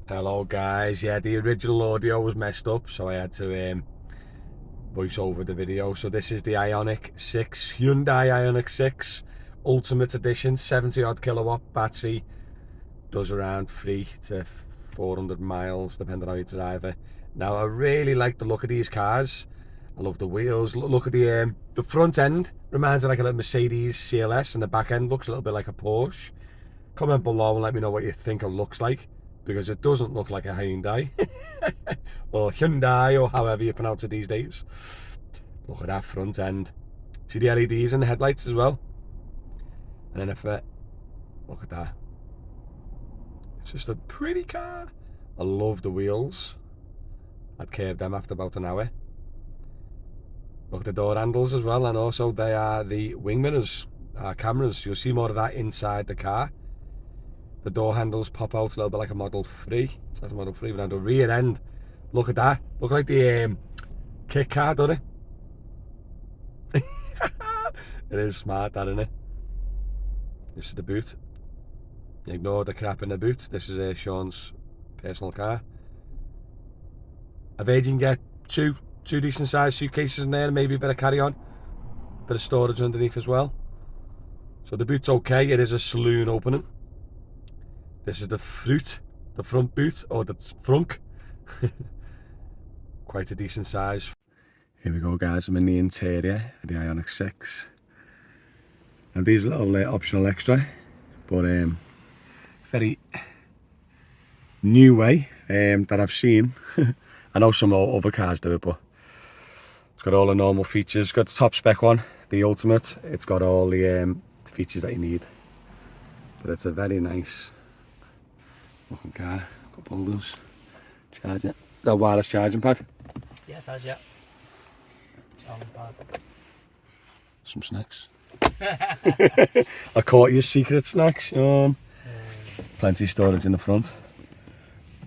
Hello guys, yeah, the original audio was messed up, so I had to voice over the video. So this is the Ionic 6, Hyundai Ionic 6 Ultimate Edition, 70 odd kilowatt battery, does around 3 to 400 miles depending on how you drive it. Now I really like the look of these cars. I love the wheels. Look at the front end, reminds me like a little Mercedes CLS, and the back end looks a little bit like a Porsche. Comment below and let me know what you think it looks like, because it doesn't look like a Hyundai or Hyundai, or however you pronounce it these days. Look at that front end. See the LEDs in the headlights as well. And then if look at that. It's just a pretty car. I love the wheels. I'd curb them after about an hour. Look at the door handles as well, and also they are the wing mirrors, cameras. You'll see more of that inside the car. The door handles pop out a little bit like a Model 3. It says Model 3, but on the rear end, look at that. Look like the kit car, doesn't it? It is smart, that, isn't it? This is the boot. Ignore the crap in the boot. This is Sean's personal car. I've heard you can get two decent sized suitcases in there, and maybe a bit of carry-on. Bit of storage underneath as well. So the boot's okay. It is a saloon opening. This is the front boot, or the frunk. Quite a decent size. Here we go guys, I'm in the interior of the Ionic 6. And these are a little optional extra, but very new way that I've seen. I know some other cars do it, but it's got all the normal features. It's got the top spec one, the Ultimate. It's got all the features that you need. But it's a very nice looking car. Got boulders, charger. Is that a wireless charging pad? Yeah, it has, yeah. Charging pad. Some snacks. I caught your secret snacks, Sean. Plenty of storage in the front.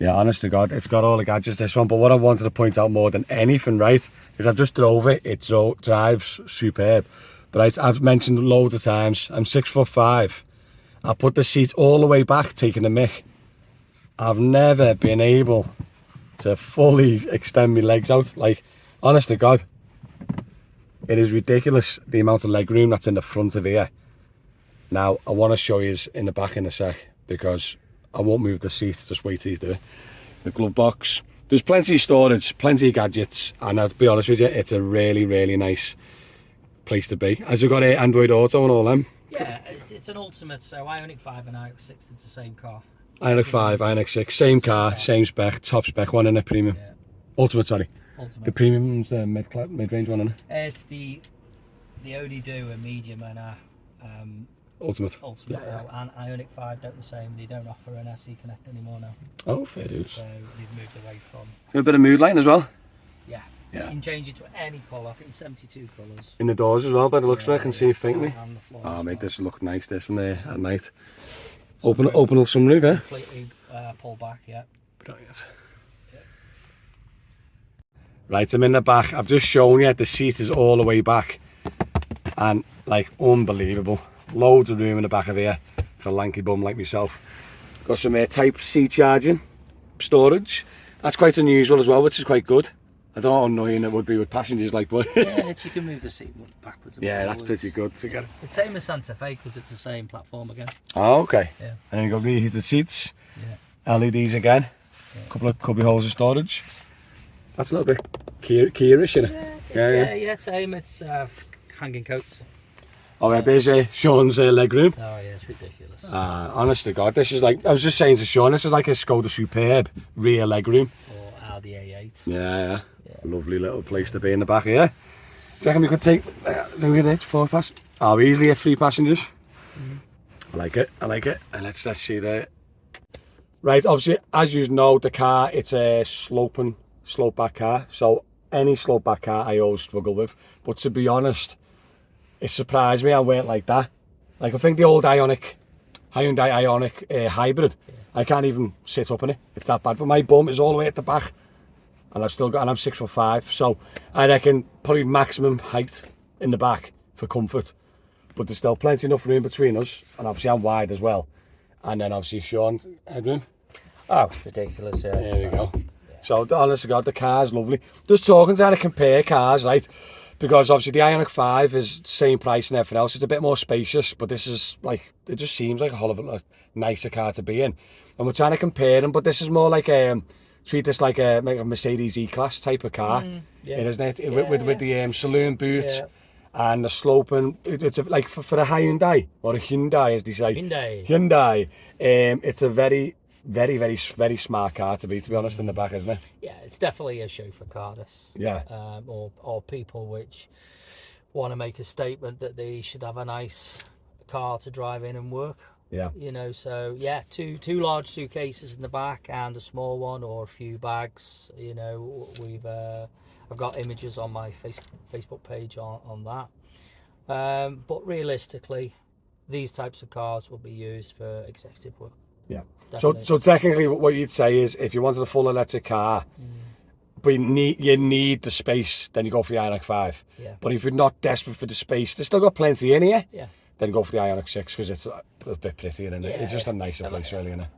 Yeah, honest to God, it's got all the gadgets, this one. But what I wanted to point out more than anything, right, is I've just drove it. It drives superb. But right, I've mentioned loads of times, I'm 6'5". I put the seat all the way back, taking the mick. I've never been able to fully extend my legs out. Like, honest to God, it is ridiculous the amount of leg room that's in the front of here. Now, I want to show you in the back in a sec, because I won't move the seat, just wait till you do it. The glove box. There's plenty of storage, plenty of gadgets, and I'll be honest with you, it's a really, really nice place to be. Has it got Android Auto and all them? Yeah, it's an Ultimate, so Ionic 5 and Ionic 6, it's the same car. Ionic 5, Ionic 6, same car, same spec, top spec one in a premium. Yeah. Ultimate, sorry. Ultimate. The premium's the mid-range one, isn't it? It's the only do a medium and a Ultimate. Ultimate, yeah. And Ionic 5 don't the same. They don't offer an SE Connect anymore now. Oh, fair dues. So they've moved away from. A bit of mood lighting as well. Yeah. Yeah. You can change it to any colour. I think 72 colours. In the doors as well, by the looks of it, I can see it faintly. Oh, mate, well. this look nice, this in there at night. Open sunroof, eh? Completely pull back, yeah. Brilliant. Yeah. Right, I'm in the back. I've just shown you the seat is all the way back, and like unbelievable. Loads of room in the back of here for a lanky bum like myself. Got some Type C charging storage. That's quite unusual as well, which is quite good. I don't know how annoying it would be with passengers, like, but yeah, you can move the seat backwards. Yeah, that's pretty good to get. It's same as Santa Fe because it's the same platform again. Oh, okay. Yeah. And then you got the heated seats. Yeah. LEDs again. Yeah. Couple of cubby holes of storage. That's a little bit Kia-ish, isn't it? Yeah, same. It's hanging coats. Oh yeah, there's Sean's leg room. Oh yeah, it's ridiculous. Honest to God, this is like, I was just saying to Sean, this is like a Skoda Superb rear leg room. Or Audi A8. Yeah. Lovely little place to be in the back here. Do you reckon we could take, it's 4 passengers? Oh, easily have 3 passengers. I like it. And let's see there. Right, obviously, as you know, the car, it's a slope back car. So any slope back car I always struggle with. But to be honest, it surprised me I weren't like that. Like, I think the old Hyundai Ionic hybrid, I can't even sit up in it. It's that bad. But my bum is all the way at the back. And I'm 6'5", so I reckon probably maximum height in the back for comfort. But there's still plenty enough room between us, and obviously I'm wide as well. And then obviously Sean, headroom. Oh, it's ridiculous, yeah. There we go. So, honest to God, the car's lovely. Just talking to how to compare cars, right? Because obviously the Ioniq 5 is the same price and everything else. It's a bit more spacious, but this is like, it just seems like a whole of a nicer car to be in. And we're trying to compare them, but this is more like treat this like a Mercedes E-Class type of car. Yeah. It, isn't it? Yeah, with the saloon boots. Yeah. And the sloping, it's like for a Hyundai, or a Hyundai as they say. Hyundai. It's a very, very, very, very smart car to be honest, in the back, isn't it? Yeah, it's definitely a chauffeur car, this. Yeah. Or people which want to make a statement that they should have a nice car to drive in and work. Yeah. You know, so yeah, two large suitcases in the back and a small one, or a few bags. You know, I've got images on my Facebook page on that. But realistically, these types of cars will be used for executive work. Yeah. Definitely. So technically, what you'd say is, if you wanted a full electric car, but you need the space, then you go for the Ioniq 5. Yeah. But if you're not desperate for the space, there's still got plenty in here. Yeah. Then go for the Ioniq 6 because it's a bit prettier, and Yeah. it's just a nicer place, really, isn't it?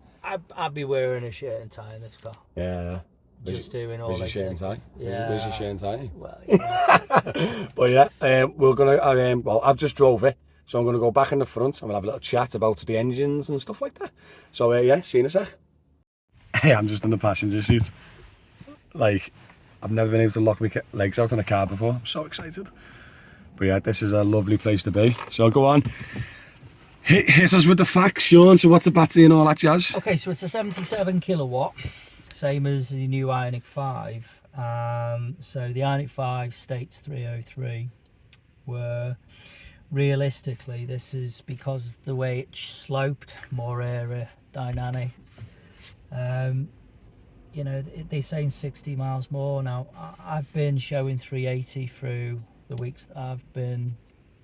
I'd be wearing a shirt and tie in this car. Yeah. Just doing all Where's your those shirt and things. tie? Yeah. Where's your shirt and tie? Well, yeah. But yeah, we're gonna. Well, I've just drove it, so I'm gonna go back in the front and we'll have a little chat about the engines and stuff like that. So yeah, see you in a sec. Hey, I'm just in the passenger seat. Like, I've never been able to lock my legs out in a car before. I'm so excited. But yeah, this is a lovely place to be. So go on. Hit us with the facts, Sean. So what's the battery and all that jazz? Okay, so it's a 77 kilowatt, same as the new Ioniq 5. So the Ioniq 5 states 303, where realistically this is because the way it's sloped, more aerodynamic. You know, they're saying 60 miles more. Now, I've been showing 380 through the weeks that I've been.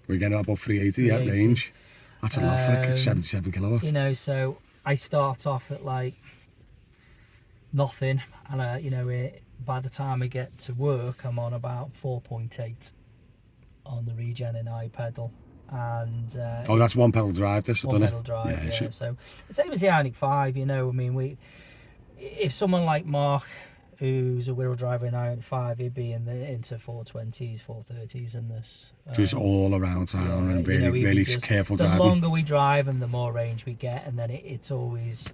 We're getting about 380, yeah, range. That's a lot for it, 77 kilowatts. You know, so I start off at like nothing, and you know, by the time I get to work, I'm on about 4.8 on the regen and pedal. And oh, that's one pedal drive, this, one pedal drive, yeah. So the same as the Ioniq 5, you know. I mean, if someone like Mark, who's a wheel driver in Ioniq 5, he'd be into 420s, 430s in this. Just all around town, and really, you know, really careful driving. The longer we drive and the more range we get, and then it's always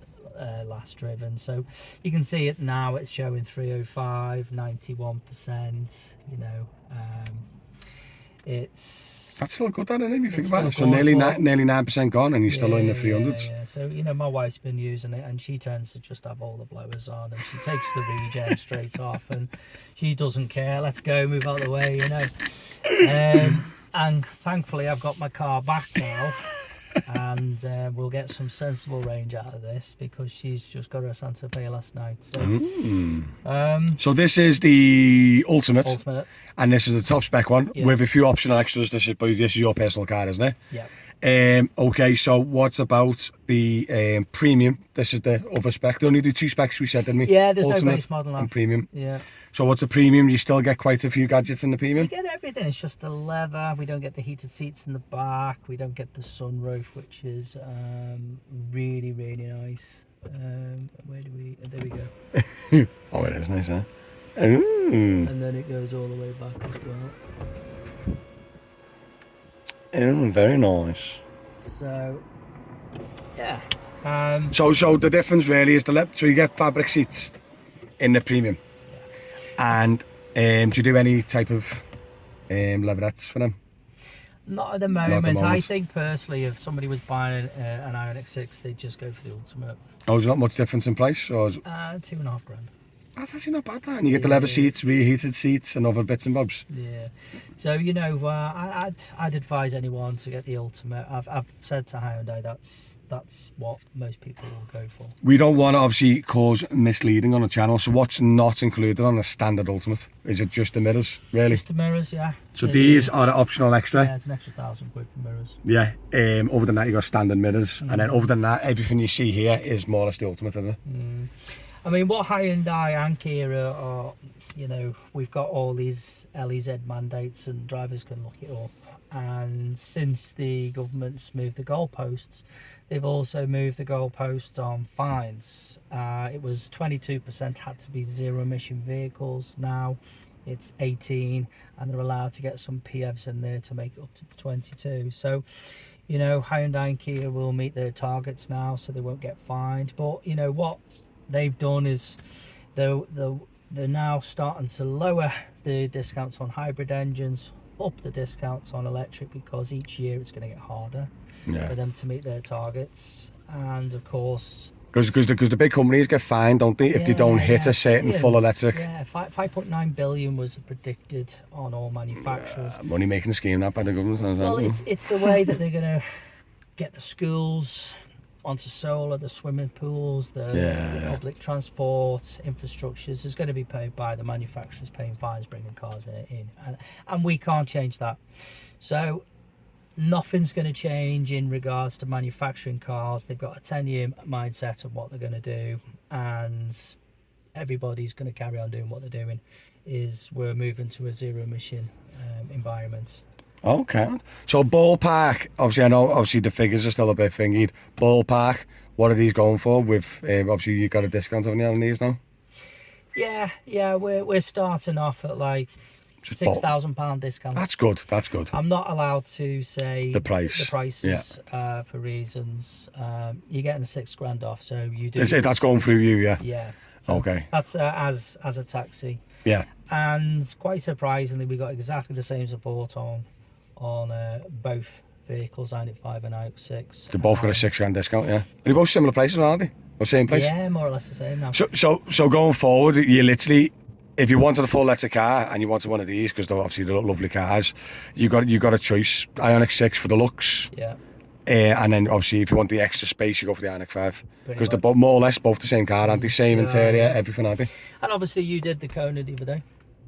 last driven. So you can see it now, it's showing 305, 91%, you know. That's still good, isn't it, if you think about it? So nearly 9% gone, and you're still in the 300s. Yeah. So, you know, my wife's been using it, and she tends to just have all the blowers on, and she takes the regen straight off, and she doesn't care. Let's go, move out of the way, you know. And thankfully, I've got my car back now, and we'll get some sensible range out of this, because she's just got her Santa Fe last night. So, so this is the Ultimate, and this is the top spec one, with a few optional extras. This is your personal car, isn't it? Yeah. Okay, so what's about the premium? This is the other spec. They only do two specs, we said, didn't we? Yeah, there's Ultimate no base model now. And premium. Yeah. So what's the premium? You still get quite a few gadgets in the premium? We get everything. It's just the leather. We don't get the heated seats in the back. We don't get the sunroof, which is really, really nice. Where do we? There we go. Oh, it is nice, huh? And then it goes all the way back as well. Oh, very nice. So, yeah. So the difference really is so you get fabric seats in the premium. Yeah. And do you do any type of leatherettes for them? Not at the moment. I think personally, if somebody was buying an Ioniq 6, they'd just go for the Ultimate. Oh, is there not much difference in price? Or is... $2.5 grand. Oh, that's not bad, that. And you get the leather seats, reheated seats, and other bits and bobs. Yeah. So, you know, I'd advise anyone to get the Ultimate. I've said to Hyundai that's what most people will go for. We don't want to obviously cause misleading on the channel, so what's not included on a standard Ultimate? Is it just the mirrors, really? Just the mirrors, yeah. So these are the optional extra? Yeah, it's an extra £1,000 for mirrors. Yeah. Other than that, you got standard mirrors, and then other than that, everything you see here is more or less the Ultimate, isn't it? I mean, what Hyundai and Kia are, you know, we've got all these LEZ mandates, and drivers can look it up. And since the government's moved the goalposts, they've also moved the goalposts on fines. It was 22% had to be zero emission vehicles. Now it's 18, and they're allowed to get some PHEVs in there to make it up to the 22. So, you know, Hyundai and Kia will meet their targets now, so they won't get fined. But you know what they've done is they're now starting to lower the discounts on hybrid engines, up the discounts on electric, because each year it's going to get harder for them to meet their targets. And of course, because the big companies get fined, don't they, if they don't hit a certain full electric? Yeah, 5.9 billion was predicted on all manufacturers. Money making scheme that by the government. Well, it's the way that they're going to get the schools onto solar, the swimming pools, the public transport infrastructures is going to be paid by the manufacturers paying fines, bringing cars in, and we can't change that. So nothing's going to change in regards to manufacturing cars. They've got a 10-year mindset of what they're going to do, and everybody's going to carry on doing what they're doing. Is we're moving to a zero emission environment. Okay. So ballpark, obviously I know obviously the figures are still a bit thingy. Ballpark, what are these going for? With obviously you got a discount on these now? Yeah, we're starting off at like £6,000 discount. That's good. That's good. I'm not allowed to say the prices for reasons. You're getting £6,000 off, so you do. That's going through you, yeah. Yeah. So okay. That's as a taxi. Yeah. And quite surprisingly, we got exactly the same support on both vehicles, ionic 5 and ionic 6. They both got a £6,000 discount, yeah. Are they both similar places, aren't they? Or same place? Yeah, more or less the same now. So going forward, you literally, if you wanted a full electric car and you wanted one of these, because obviously they're lovely cars, you got a choice. Ionic 6 for the looks. Yeah. And then obviously if you want the extra space, you go for the ionic 5. Because they're both, more or less both the same car, aren't they? Same interior, everything, aren't they? And obviously you did the Kona the other day.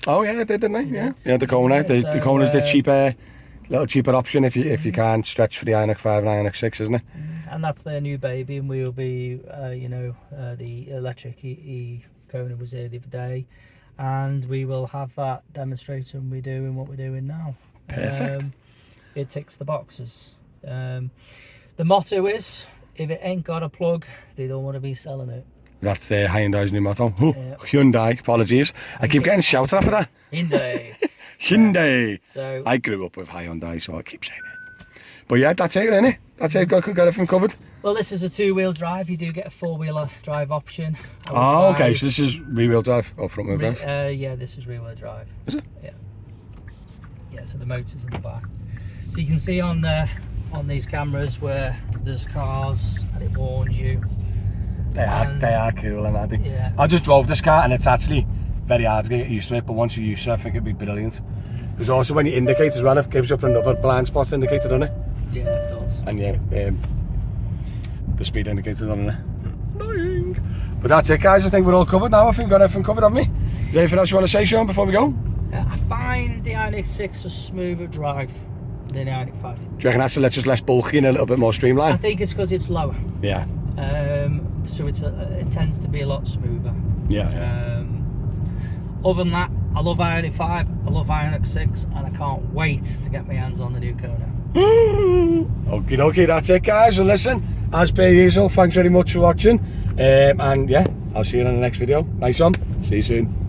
Oh yeah, I did, didn't I? Yeah, the Kona. The Kona's the cheaper, little cheaper option if you can't stretch for the ionic 5 and ionic 6, isn't it? And that's their new baby, and we'll be, the electric Kona was here the other day, and we will have that demonstrating we're doing what we're doing now. Perfect. It ticks the boxes. The motto is, if it ain't got a plug, they don't want to be selling it. That's Hyundai's new motto. Hyundai, apologies. I keep getting shouted after that. Hyundai. Hyundai. So I grew up with Hyundai, so I keep saying it. But yeah, that's it, isn't it? That's it. Got everything covered. Well, this is a two-wheel drive. You do get a four-wheeler drive option. Oh, okay. So this is rear-wheel drive or front-wheel drive? Yeah, this is rear-wheel drive. Is it? Yeah. Yeah. So the motor's in the back. So you can see on these cameras where there's cars and it warns you. They are cool, aren't they? Yeah. I just drove this car and it's actually very hard to get used to it, but once you're used to it, I think it'd be brilliant. Because also when you indicate as well, it gives you up another blind spots indicator, doesn't it? Yeah, it does. And yeah, the speed indicator, doesn't it? Annoying. But that's it, guys. I think we're all covered now. I think we've got everything covered, haven't we? Is there anything else you want to say, Sean, before we go? I find the Ionic 6 a smoother drive than the Ionic 5. Do you reckon that's just less bulky and a little bit more streamlined? I think it's because it's lower. Yeah. So it tends to be a lot smoother. Yeah. Other than that, I love Ionic 5, I love Ionic 6, and I can't wait to get my hands on the new Kona. Okie dokie, that's it, guys. Well, listen, as per usual, thanks very much for watching. And yeah, I'll see you in the next video. Nice one. See you soon.